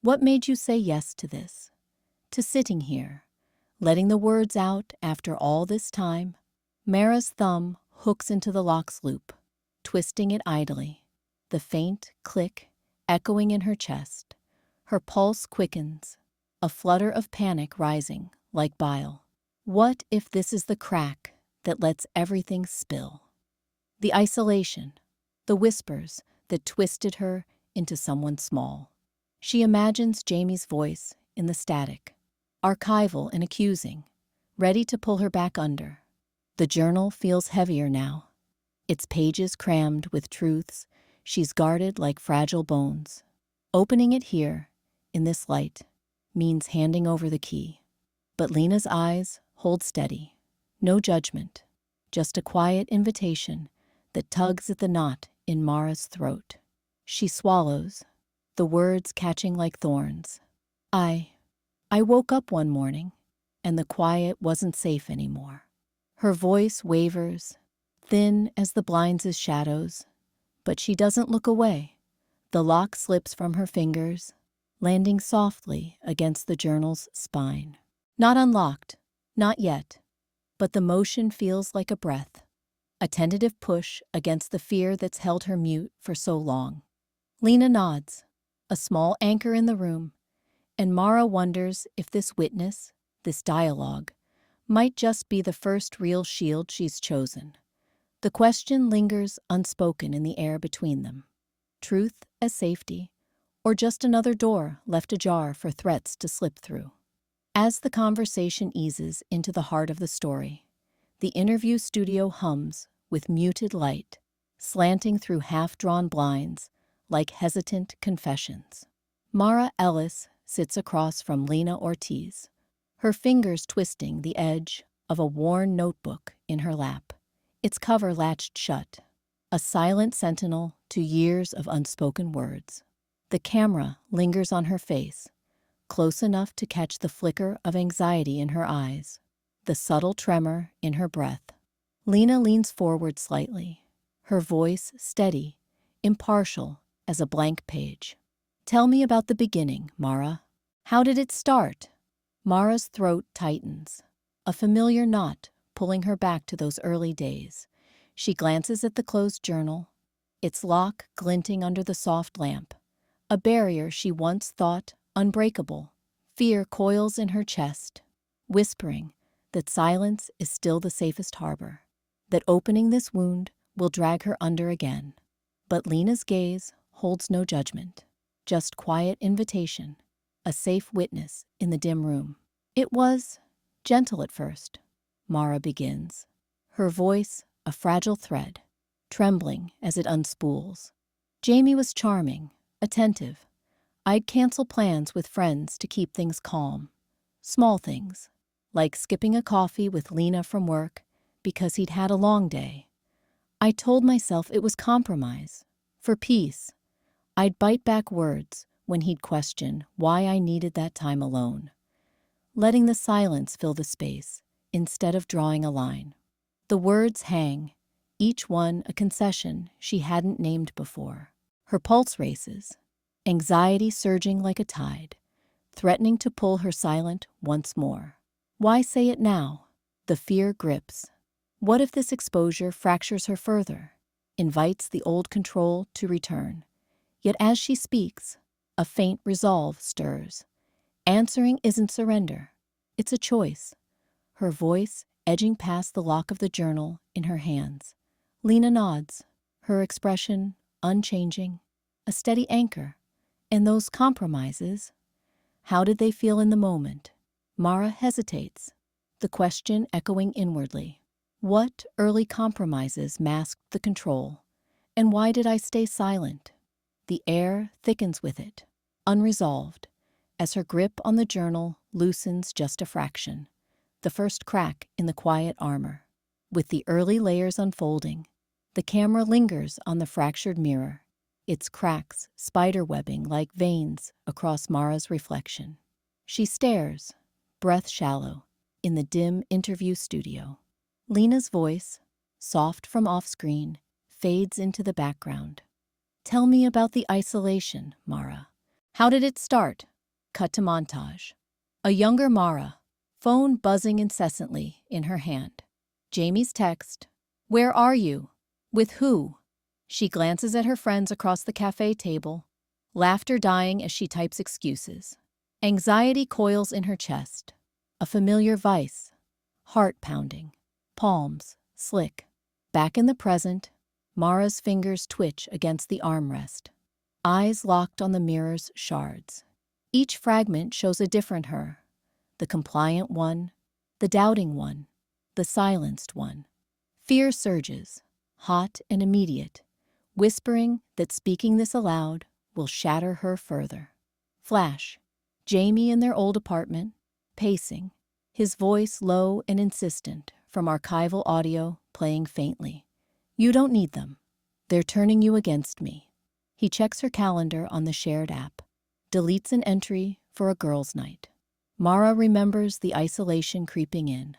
What made you say yes to this? To sitting here, letting the words out after all this time? Mara's thumb hooks into the lock's loop, twisting it idly, the faint click echoing in her chest. Her pulse quickens, a flutter of panic rising like bile. What if this is the crack that lets everything spill? The isolation, the whispers that twisted her into someone small. She imagines Jamie's voice in the static, archival and accusing, ready to pull her back under. The journal feels heavier now, its pages crammed with truths she's guarded like fragile bones. Opening it here, in this light, means handing over the key. But Lena's eyes hold steady, no judgment, just a quiet invitation that tugs at the knot in Mara's throat. She swallows, the words catching like thorns. I woke up one morning, and the quiet wasn't safe anymore. Her voice wavers, thin as the blinds' shadows, but she doesn't look away. The lock slips from her fingers, landing softly against the journal's spine. Not unlocked, not yet, but the motion feels like a breath, a tentative push against the fear that's held her mute for so long. Lena nods, a small anchor in the room, and Mara wonders if this witness, this dialogue, might just be the first real shield she's chosen. The question lingers unspoken in the air between them. Truth as safety, or just another door left ajar for threats to slip through. As the conversation eases into the heart of the story, the interview studio hums with muted light, slanting through half-drawn blinds like hesitant confessions. Mara Ellis sits across from Lena Ortiz, her fingers twisting the edge of a worn notebook in her lap, its cover latched shut, a silent sentinel to years of unspoken words. The camera lingers on her face, close enough to catch the flicker of anxiety in her eyes, the subtle tremor in her breath. Lena leans forward slightly, her voice steady, impartial as a blank page. Tell me about the beginning, Mara. How did it start? Mara's throat tightens, a familiar knot pulling her back to those early days. She glances at the closed journal, its lock glinting under the soft lamp, a barrier she once thought unbreakable. Fear coils in her chest, whispering that silence is still the safest harbor, that opening this wound will drag her under again. But Lena's gaze holds no judgment, just quiet invitation, a safe witness in the dim room. It was gentle at first, Mara begins, her voice a fragile thread, trembling as it unspools. Jamie was charming, attentive. I'd cancel plans with friends to keep things calm. Small things, like skipping a coffee with Lena from work because he'd had a long day. I told myself it was compromise, for peace. I'd bite back words when he'd question why I needed that time alone, letting the silence fill the space instead of drawing a line. The words hang, each one a concession she hadn't named before. Her pulse races, anxiety surging like a tide, threatening to pull her silent once more. Why say it now? The fear grips. What if this exposure fractures her further, invites the old control to return? Yet as she speaks, a faint resolve stirs. Answering isn't surrender, it's a choice. Her voice edging past the lock of the journal in her hands. Lena nods, her expression unchanging, a steady anchor. And those compromises, how did they feel in the moment? Mara hesitates, the question echoing inwardly. What early compromises masked the control? And why did I stay silent? The air thickens with it, unresolved, as her grip on the journal loosens just a fraction, the first crack in the quiet armor. With the early layers unfolding, the camera lingers on the fractured mirror, its cracks spiderwebbing like veins across Mara's reflection. She stares, breath shallow, in the dim interview studio. Lena's voice, soft from off-screen, fades into the background. Tell me about the isolation, Mara. How did it start? Cut to montage. A younger Mara, phone buzzing incessantly in her hand. Jamie's text, "Where are you? With who?" She glances at her friends across the cafe table, laughter dying as she types excuses. Anxiety coils in her chest, a familiar vice, heart pounding, palms slick. Back in the present, Mara's fingers twitch against the armrest, eyes locked on the mirror's shards. Each fragment shows a different her, the compliant one, the doubting one, the silenced one. Fear surges, hot and immediate, whispering that speaking this aloud will shatter her further. Flash, Jamie in their old apartment, pacing, his voice low and insistent from archival audio playing faintly. "You don't need them. They're turning you against me." He checks her calendar on the shared app, deletes an entry for a girls' night. Mara remembers the isolation creeping in,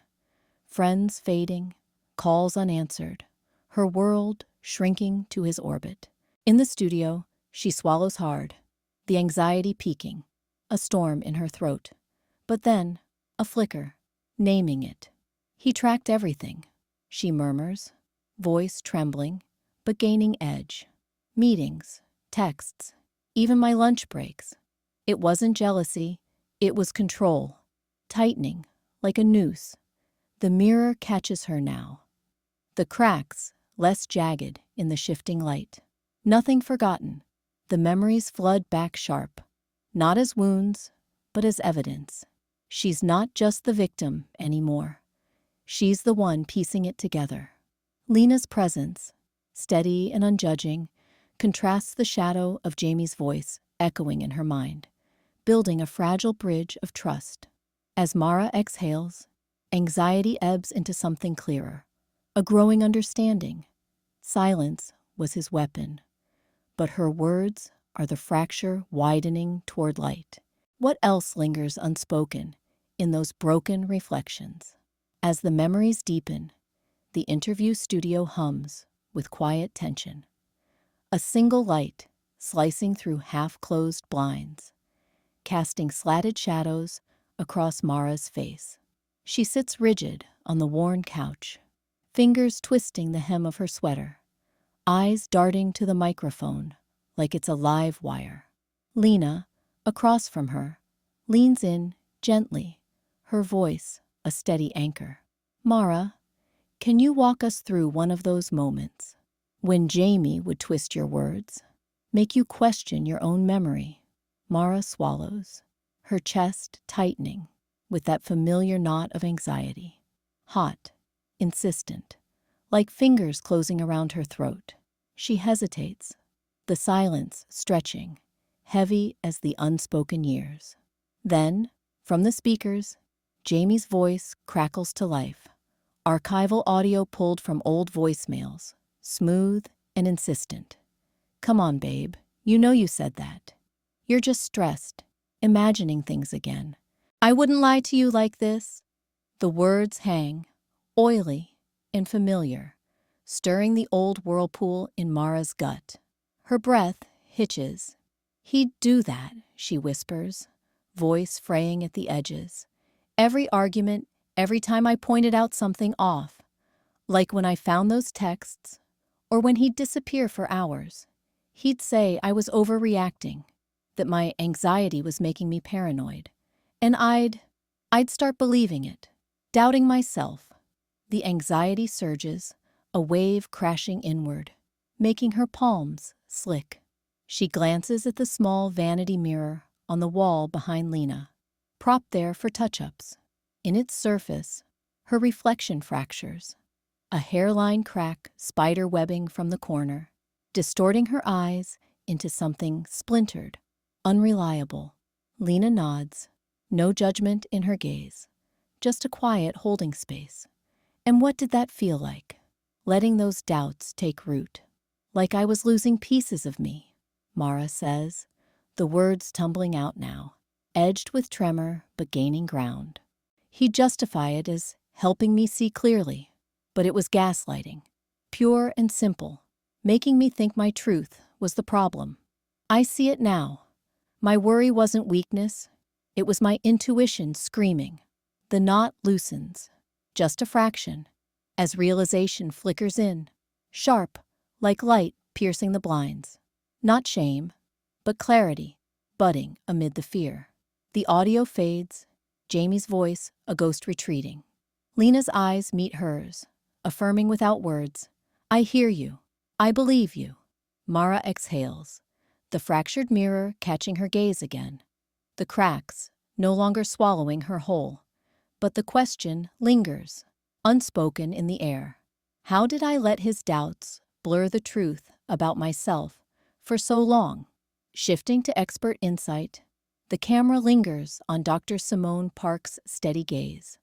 friends fading, calls unanswered, her world shrinking to his orbit. In the studio, she swallows hard, the anxiety peaking, a storm in her throat. But then, a flicker, naming it. "He tracked everything," she murmurs, voice trembling, but gaining edge. "Meetings, texts, even my lunch breaks." It wasn't jealousy, it was control, tightening, like a noose. The mirror catches her now. The cracks, less jagged in the shifting light. Nothing forgotten. The memories flood back sharp, not as wounds, but as evidence. She's not just the victim anymore. She's the one piecing it together. Lena's presence, steady and unjudging, contrasts the shadow of Jamie's voice echoing in her mind, building a fragile bridge of trust. As Mara exhales, anxiety ebbs into something clearer, a growing understanding. Silence was his weapon, but her words are the fracture widening toward light. What else lingers unspoken in those broken reflections? As the memories deepen, the interview studio hums with quiet tension. A single light slicing through half-closed blinds, casting slatted shadows across Mara's face. She sits rigid on the worn couch, fingers twisting the hem of her sweater, eyes darting to the microphone like it's a live wire. Lena, across from her, leans in gently, her voice a steady anchor. "Mara, can you walk us through one of those moments when Jamie would twist your words, make you question your own memory?" Mara swallows, her chest tightening with that familiar knot of anxiety. Hot, insistent, like fingers closing around her throat. She hesitates, the silence stretching, heavy as the unspoken years. Then, from the speakers, Jamie's voice crackles to life. Archival audio pulled from old voicemails, smooth and insistent. "Come on, babe. You know you said that. You're just stressed, imagining things again. I wouldn't lie to you like this." The words hang, oily and familiar, stirring the old whirlpool in Mara's gut. Her breath hitches. "He'd do that," she whispers, voice fraying at the edges. "Every argument, every time I pointed out something off. Like when I found those texts, or when he'd disappear for hours. He'd say I was overreacting, that my anxiety was making me paranoid. And I'd start believing it, doubting myself." The anxiety surges, a wave crashing inward, making her palms slick. She glances at the small vanity mirror on the wall behind Lena, propped there for touch-ups. In its surface, her reflection fractures, a hairline crack spider webbing from the corner, distorting her eyes into something splintered, unreliable. Lena nods, no judgment in her gaze, just a quiet holding space. And what did that feel like? Letting those doubts take root. "Like I was losing pieces of me," Mara says, the words tumbling out now, edged with tremor but gaining ground. "He'd justify it as helping me see clearly, but it was gaslighting, pure and simple, making me think my truth was the problem. I see it now. My worry wasn't weakness, It was my intuition screaming. The knot loosens. Just a fraction. As realization flickers in. Sharp, like light piercing the blinds. Not shame, but clarity, budding amid the fear. The audio fades. Jamie's voice, a ghost retreating. Lena's eyes meet hers, affirming without words. I hear you. I believe you. Mara exhales, the fractured mirror catching her gaze again. The cracks, no longer swallowing her whole. But the question lingers, unspoken in the air. How did I let his doubts blur the truth about myself for so long? Shifting to expert insight, the camera lingers on Dr. Simona Park's steady gaze.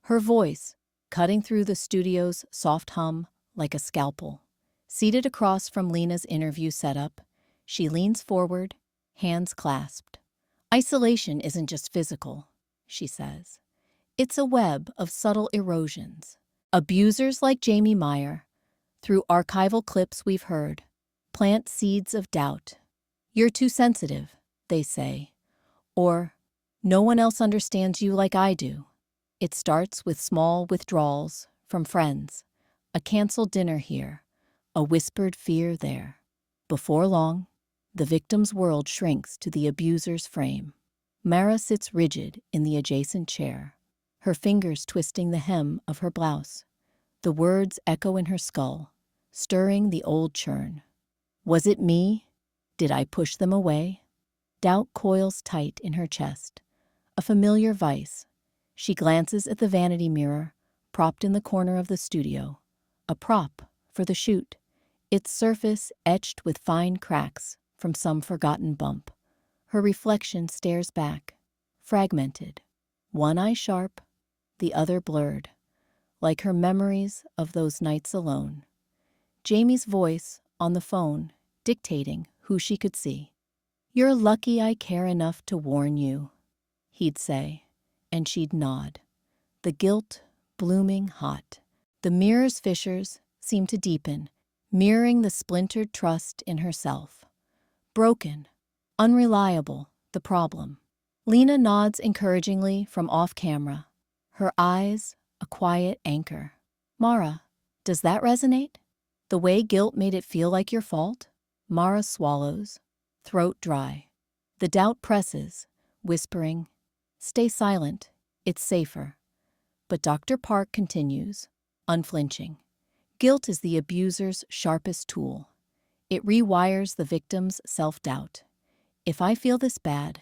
Her voice, cutting through the studio's soft hum like a scalpel. Seated across from Lena's interview setup, she leans forward, hands clasped. Isolation isn't just physical, she says. It's a web of subtle erosions. Abusers like Jamie Meyer, through archival clips we've heard, plant seeds of doubt. You're too sensitive, they say. Or, no one else understands you like I do. It starts with small withdrawals from friends, a canceled dinner here, a whispered fear there. Before long, the victim's world shrinks to the abuser's frame. Mara sits rigid in the adjacent chair, her fingers twisting the hem of her blouse. The words echo in her skull, stirring the old churn. Was it me? Did I push them away? Doubt coils tight in her chest, a familiar vice. She glances at the vanity mirror, propped in the corner of the studio, a prop for the shoot, its surface etched with fine cracks from some forgotten bump. Her reflection stares back, fragmented, one eye sharp, the other blurred, like her memories of those nights alone. Jamie's voice on the phone, dictating who she could see. You're lucky I care enough to warn you, he'd say, and she'd nod. The guilt blooming hot. The mirror's fissures seemed to deepen, mirroring the splintered trust in herself. Broken, unreliable, the problem. Lena nods encouragingly from off-camera, her eyes a quiet anchor. Mara, does that resonate? The way guilt made it feel like your fault? Mara swallows, throat dry. The doubt presses, whispering, stay silent, it's safer. But Dr. Park continues, unflinching. Guilt is the abuser's sharpest tool. It rewires the victim's self-doubt. If I feel this bad,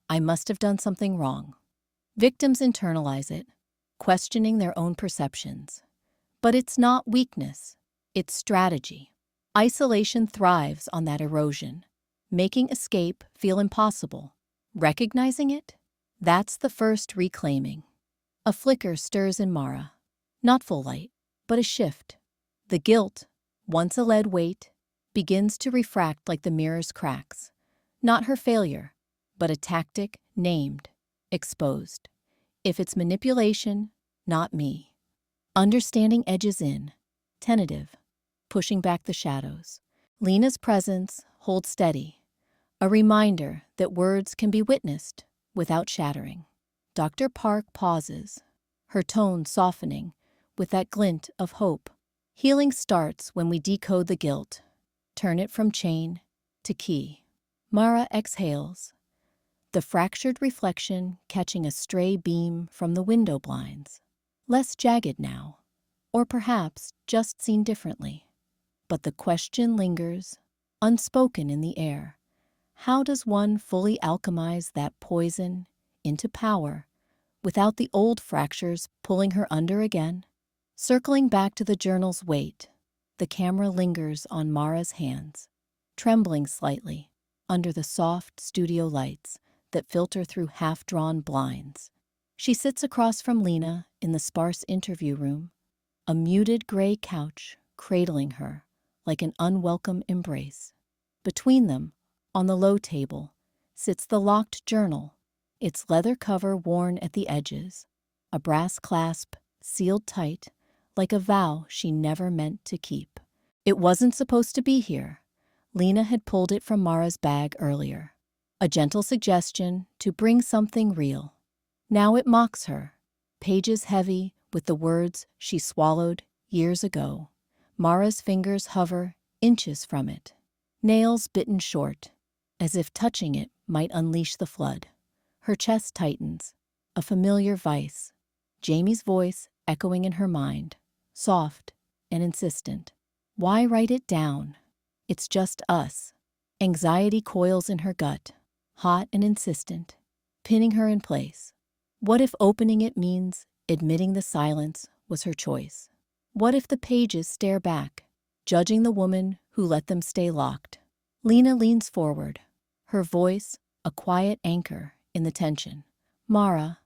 I must have done something wrong. Victims internalize it, questioning their own perceptions. But it's not weakness, it's strategy. Isolation thrives on that erosion, making escape feel impossible. Recognizing it? That's the first reclaiming. A flicker stirs in Mara. Not full light, but a shift. The guilt, once a lead weight, begins to refract like the mirror's cracks. Not her failure, but a tactic named, exposed. If it's manipulation, not me. Understanding edges in, tentative, pushing back the shadows. Lena's presence holds steady, a reminder that words can be witnessed without shattering. Dr. Park pauses, her tone softening with that glint of hope. Healing starts when we decode the guilt, turn it from chain to key. Mara exhales, the fractured reflection catching a stray beam from the window blinds. Less jagged now, or perhaps just seen differently. But the question lingers, unspoken in the air. How does one fully alchemize that poison into power without the old fractures pulling her under again? Circling back to the journal's weight, the camera lingers on Mara's hands, trembling slightly under the soft studio lights that filter through half-drawn blinds. She sits across from Lena in the sparse interview room, a muted gray couch cradling her like an unwelcome embrace. Between them, on the low table, sits the locked journal, its leather cover worn at the edges, a brass clasp sealed tight like a vow she never meant to keep. It wasn't supposed to be here. Lena had pulled it from Mara's bag earlier. A gentle suggestion to bring something real. Now it mocks her. Pages heavy with the words she swallowed years ago. Mara's fingers hover inches from it. Nails bitten short, as if touching it might unleash the flood. Her chest tightens, a familiar vice. Jamie's voice echoing in her mind, soft and insistent. Why write it down? It's just us. Anxiety coils in her gut, hot and insistent, pinning her in place. What if opening it means admitting the silence was her choice? What if the pages stare back, judging the woman who let them stay locked? Lena leans forward, her voice a quiet anchor in the tension. Mara,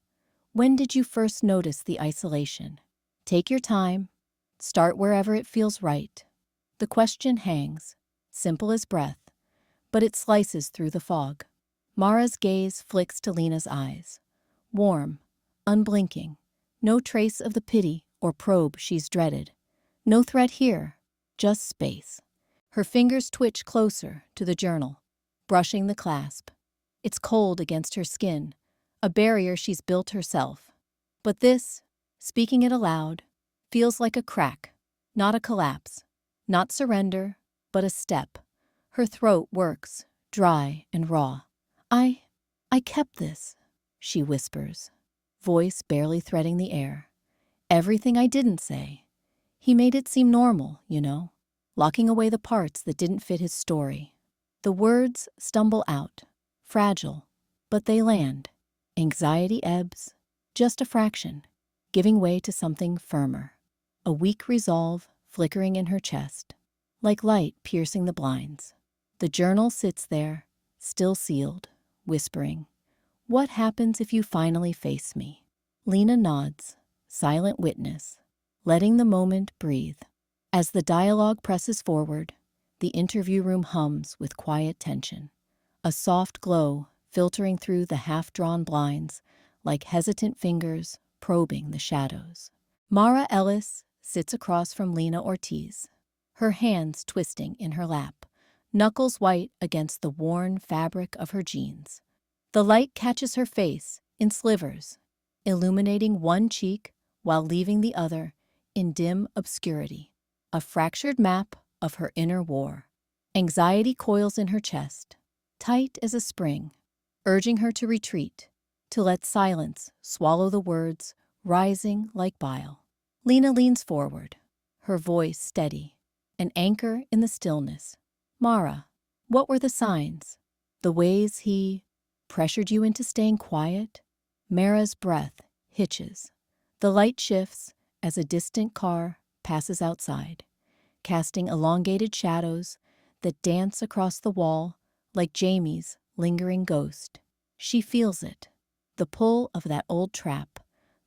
when did you first notice the isolation? Take your time. Start wherever it feels right. The question hangs, simple as breath, but it slices through the fog. Mara's gaze flicks to Lena's eyes. Warm, unblinking, no trace of the pity or probe she's dreaded. No threat here, just space. Her fingers twitch closer to the journal, brushing the clasp. It's cold against her skin, a barrier she's built herself. But this, speaking it aloud, feels like a crack, not a collapse, not surrender, but a step. Her throat works, dry and raw. I kept this, she whispers, voice barely threading the air. Everything I didn't say. He made it seem normal, locking away the parts that didn't fit his story. The words stumble out, fragile, but they land. Anxiety ebbs, just a fraction, giving way to something firmer. A weak resolve flickering in her chest, like light piercing the blinds. The journal sits there, still sealed, whispering, "What happens if you finally face me?" Lena nods, silent witness, letting the moment breathe. As the dialogue presses forward, the interview room hums with quiet tension. A soft glow filtering through the half-drawn blinds, like hesitant fingers probing the shadows. Mara Ellis sits across from Lena Ortiz, her hands twisting in her lap, knuckles white against the worn fabric of her jeans. The light catches her face in slivers, illuminating one cheek while leaving the other in dim obscurity. A fractured map of her inner war. Anxiety coils in her chest, tight as a spring, urging her to retreat, to let silence swallow the words rising like bile. Lena leans forward, her voice steady, an anchor in the stillness. Mara, what were the signs? The ways he pressured you into staying quiet? Mara's breath hitches. The light shifts as a distant car passes outside, casting elongated shadows that dance across the wall like Jamie's lingering ghost. She feels it, the pull of that old trap,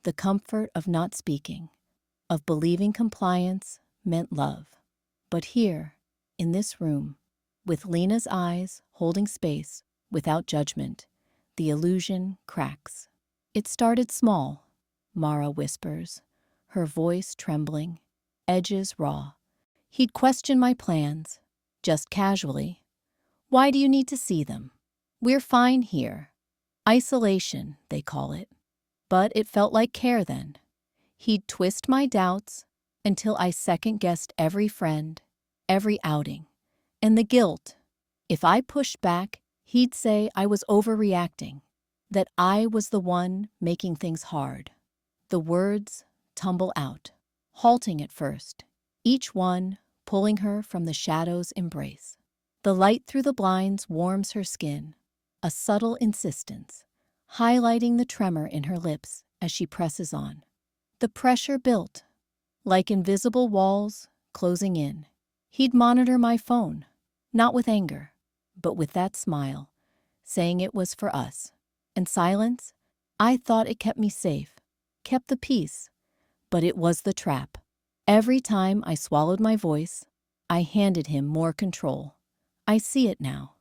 the comfort of not speaking, of believing compliance meant love. But here, in this room, with Lena's eyes holding space without judgment, the illusion cracks. It started small, Mara whispers, her voice trembling, edges raw. He'd question my plans, just casually. Why do you need to see them? We're fine here. Isolation, they call it. But it felt like care then. He'd twist my doubts until I second-guessed every friend, every outing. And the guilt. If I pushed back, he'd say I was overreacting, that I was the one making things hard. The words tumble out, halting at first, each one pulling her from the shadow's embrace. The light through the blinds warms her skin, a subtle insistence, highlighting the tremor in her lips as she presses on. The pressure built, like invisible walls closing in. He'd monitor my phone, not with anger, but with that smile, saying it was for us. And silence, I thought it kept me safe, kept the peace, but it was the trap. Every time I swallowed my voice, I handed him more control. I see it now,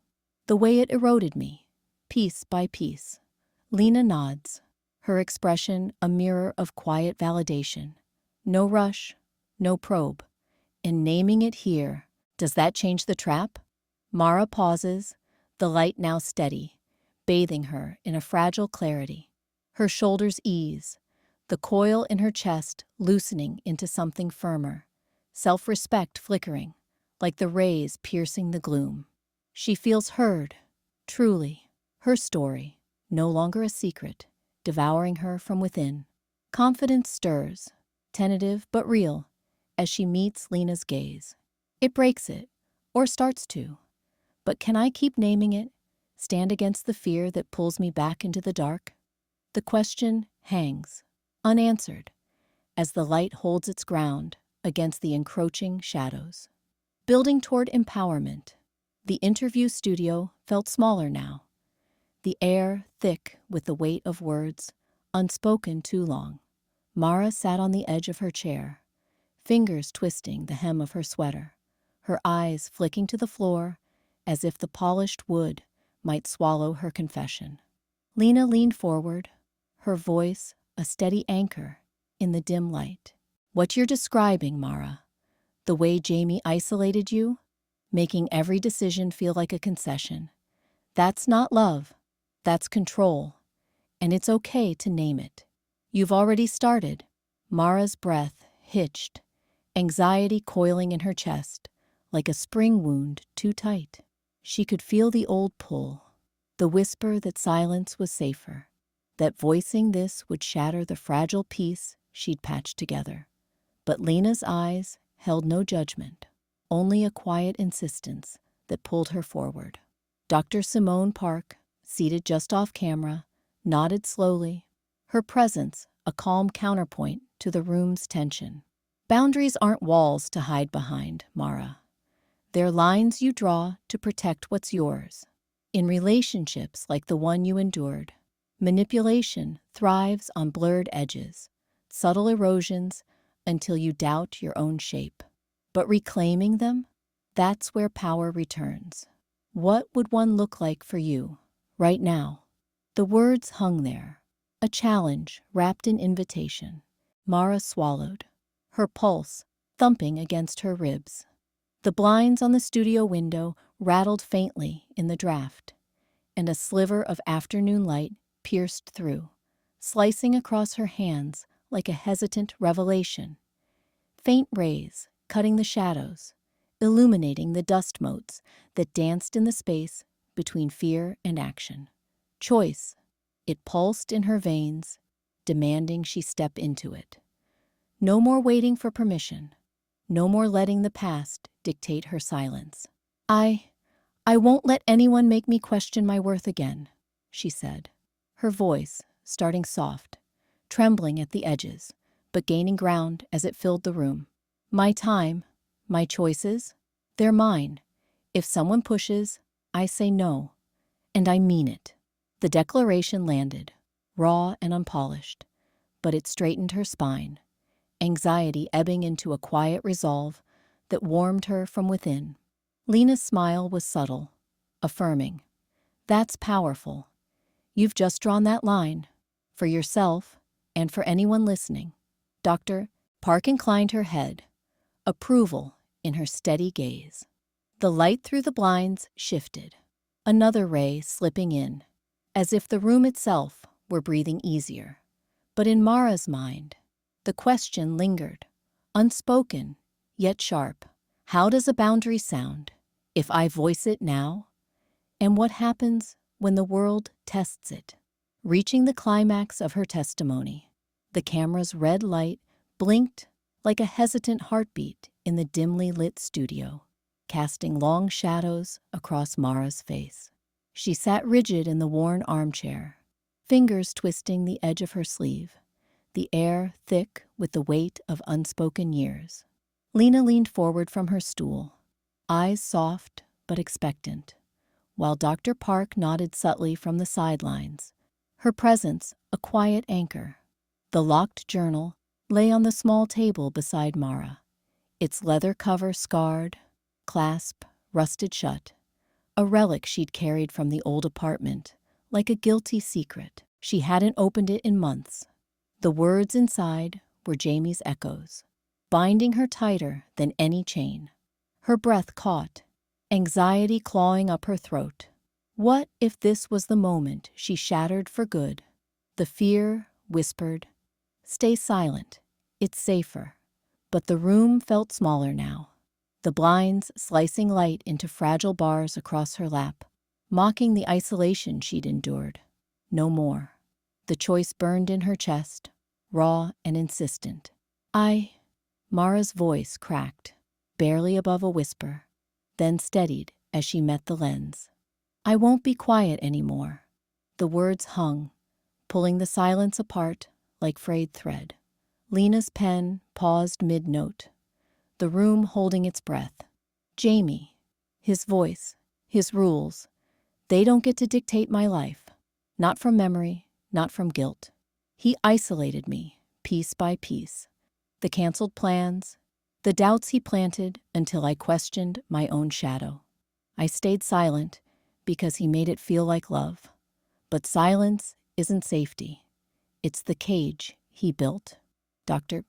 the way it eroded me, piece by piece. Lena nods, her expression a mirror of quiet validation. No rush, no probe. And naming it here, does that change the trap? Mara pauses, the light now steady, bathing her in a fragile clarity. Her shoulders ease, the coil in her chest loosening into something firmer, self-respect flickering, like the rays piercing the gloom. She feels heard, truly, her story, no longer a secret, devouring her from within. Confidence stirs, tentative but real, as she meets Lena's gaze. It breaks it, or starts to. But can I keep naming it, stand against the fear that pulls me back into the dark? The question hangs, unanswered, as the light holds its ground against the encroaching shadows. Building toward empowerment, the interview studio felt smaller now, the air thick with the weight of words, unspoken too long. Mara sat on the edge of her chair, fingers twisting the hem of her sweater, her eyes flicking to the floor as if the polished wood might swallow her confession. Lena leaned forward, her voice a steady anchor in the dim light. What you're describing, Mara, the way Jamie isolated you, making every decision feel like a concession, that's not love, that's control, and it's okay to name it. You've already started. Mara's breath hitched, anxiety coiling in her chest, like a spring wound too tight. She could feel the old pull, the whisper that silence was safer, that voicing this would shatter the fragile piece she'd patched together. But Lena's eyes held no judgment, only a quiet insistence that pulled her forward. Dr. Simona Park, seated just off camera, nodded slowly, her presence a calm counterpoint to the room's tension. Boundaries aren't walls to hide behind, Mara. They're lines you draw to protect what's yours. In relationships like the one you endured, manipulation thrives on blurred edges, subtle erosions until you doubt your own shape. But reclaiming them, that's where power returns. What would one look like for you, right now? The words hung there, a challenge wrapped in invitation. Mara swallowed, her pulse thumping against her ribs. The blinds on the studio window rattled faintly in the draft, and a sliver of afternoon light pierced through, slicing across her hands like a hesitant revelation. Faint rays cutting the shadows, illuminating the dust motes that danced in the space between fear and action. Choice. It pulsed in her veins, demanding she step into it. No more waiting for permission. No more letting the past dictate her silence. I won't let anyone make me question my worth again, she said, her voice starting soft, trembling at the edges, but gaining ground as it filled the room. My time, my choices, they're mine. If someone pushes, I say no, and I mean it. The declaration landed, raw and unpolished, but it straightened her spine, anxiety ebbing into a quiet resolve that warmed her from within. Lena's smile was subtle, affirming. That's powerful. You've just drawn that line, for yourself and for anyone listening. Dr. Park inclined her head, approval in her steady gaze. The light through the blinds shifted, another ray slipping in, as if the room itself were breathing easier. But in Mara's mind, the question lingered, unspoken, yet sharp. How does a boundary sound if I voice it now? And what happens when the world tests it? Reaching the climax of her testimony, the camera's red light blinked like a hesitant heartbeat in the dimly lit studio, casting long shadows across Mara's face. She sat rigid in the worn armchair, fingers twisting the edge of her sleeve, the air thick with the weight of unspoken years. Lena leaned forward from her stool, eyes soft but expectant, while Dr. Park nodded subtly from the sidelines, her presence a quiet anchor. The locked journal lay on the small table beside Mara, its leather cover scarred, clasp rusted shut, a relic she'd carried from the old apartment, like a guilty secret. She hadn't opened it in months. The words inside were Jamie's echoes, binding her tighter than any chain. Her breath caught, anxiety clawing up her throat. What if this was the moment she shattered for good? The fear whispered, "Stay silent, it's safer." But the room felt smaller now, the blinds slicing light into fragile bars across her lap, mocking the isolation she'd endured. No more. The choice burned in her chest, raw and insistent. Mara's voice cracked, barely above a whisper, then steadied as she met the lens. "I won't be quiet anymore." The words hung, pulling the silence apart like frayed thread. Lena's pen paused mid-note, the room holding its breath. Jamie, his voice, his rules, they don't get to dictate my life. Not from memory, not from guilt. He isolated me, piece by piece. The canceled plans, the doubts he planted until I questioned my own shadow. I stayed silent because he made it feel like love. But silence isn't safety. It's the cage he built. Dr.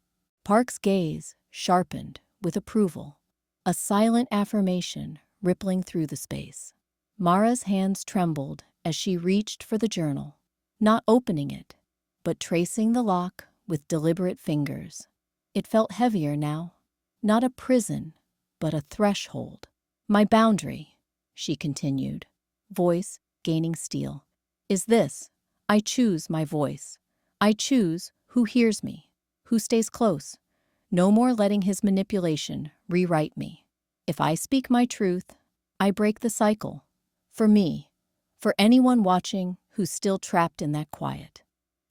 Park's gaze sharpened with approval, a silent affirmation rippling through the space. Mara's hands trembled as she reached for the journal, not opening it, but tracing the lock with deliberate fingers. It felt heavier now, not a prison, but a threshold. "My boundary," she continued, voice gaining steel, "is this: I choose my voice. I choose who hears me, who stays close. No more letting his manipulation rewrite me. If I speak my truth, I break the cycle. For me, for anyone watching who's still trapped in that quiet."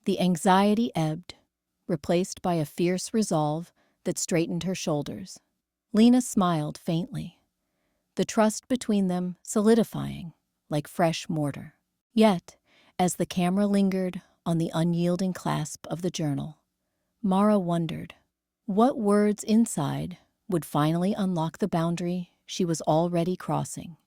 The anxiety ebbed, replaced by a fierce resolve that straightened her shoulders. Lena smiled faintly, the trust between them solidifying like fresh mortar. Yet, as the camera lingered on the unyielding clasp of the journal, Mara wondered what words inside would finally unlock the boundary she was already crossing,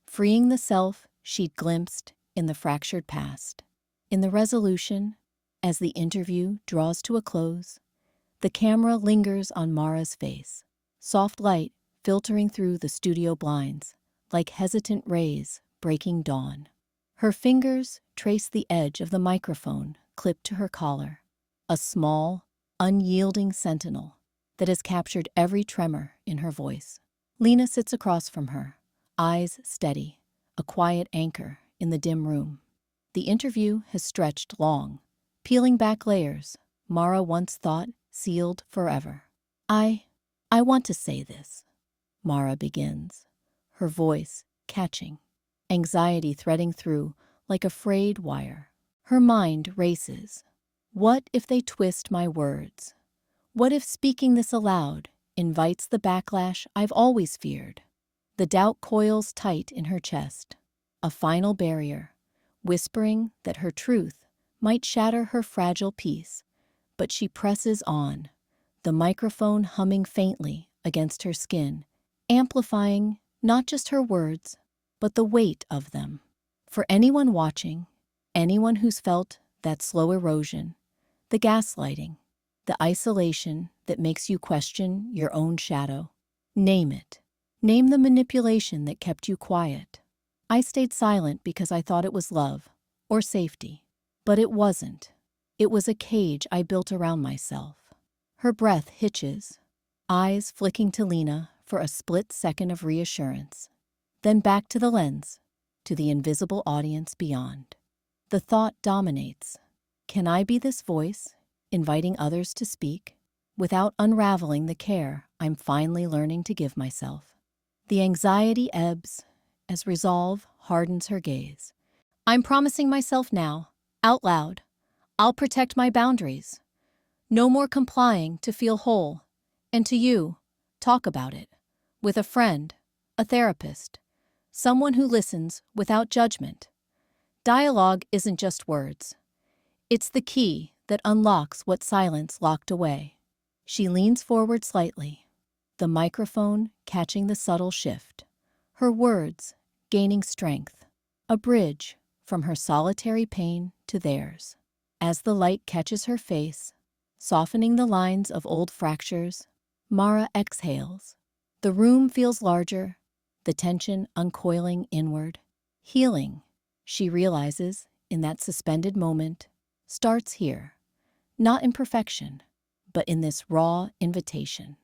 freeing the self she'd glimpsed in the fractured past. In the resolution, as the interview draws to a close, the camera lingers on Mara's face, soft light filtering through the studio blinds like hesitant rays breaking dawn. Her fingers trace the edge of the microphone clipped to her collar, a small, unyielding sentinel that has captured every tremor in her voice. Lena sits across from her, eyes steady, a quiet anchor in the dim room. The interview has stretched long, peeling back layers Mara once thought sealed forever. I want to say this," Mara begins, her voice catching, anxiety threading through like a frayed wire. Her mind races. What if they twist my words? What if speaking this aloud invites the backlash I've always feared? The doubt coils tight in her chest, a final barrier, whispering that her truth might shatter her fragile peace. But she presses on, the microphone humming faintly against her skin, amplifying not just her words, but the weight of them. For anyone watching, anyone who's felt that slow erosion, the gaslighting, the isolation that makes you question your own shadow, name it. Name the manipulation that kept you quiet. I stayed silent because I thought it was love or safety, but it wasn't. It was a cage I built around myself. Her breath hitches, eyes flicking to Lena for a split second of reassurance, then back to the lens, to the invisible audience beyond. The thought dominates. Can I be this voice, inviting others to speak, without unraveling the care I'm finally learning to give myself? The anxiety ebbs as resolve hardens her gaze. I'm promising myself now, out loud, I'll protect my boundaries. No more complying to feel whole. And to you, talk about it. With a friend, a therapist, someone who listens without judgment. Dialogue isn't just words. It's the key that unlocks what silence locked away. She leans forward slightly, the microphone catching the subtle shift. Her words gaining strength, a bridge from her solitary pain to theirs. As the light catches her face, softening the lines of old fractures, Mara exhales. The room feels larger, the tension uncoiling inward. Healing, she realizes in that suspended moment, starts here, not in perfection, but in this raw invitation.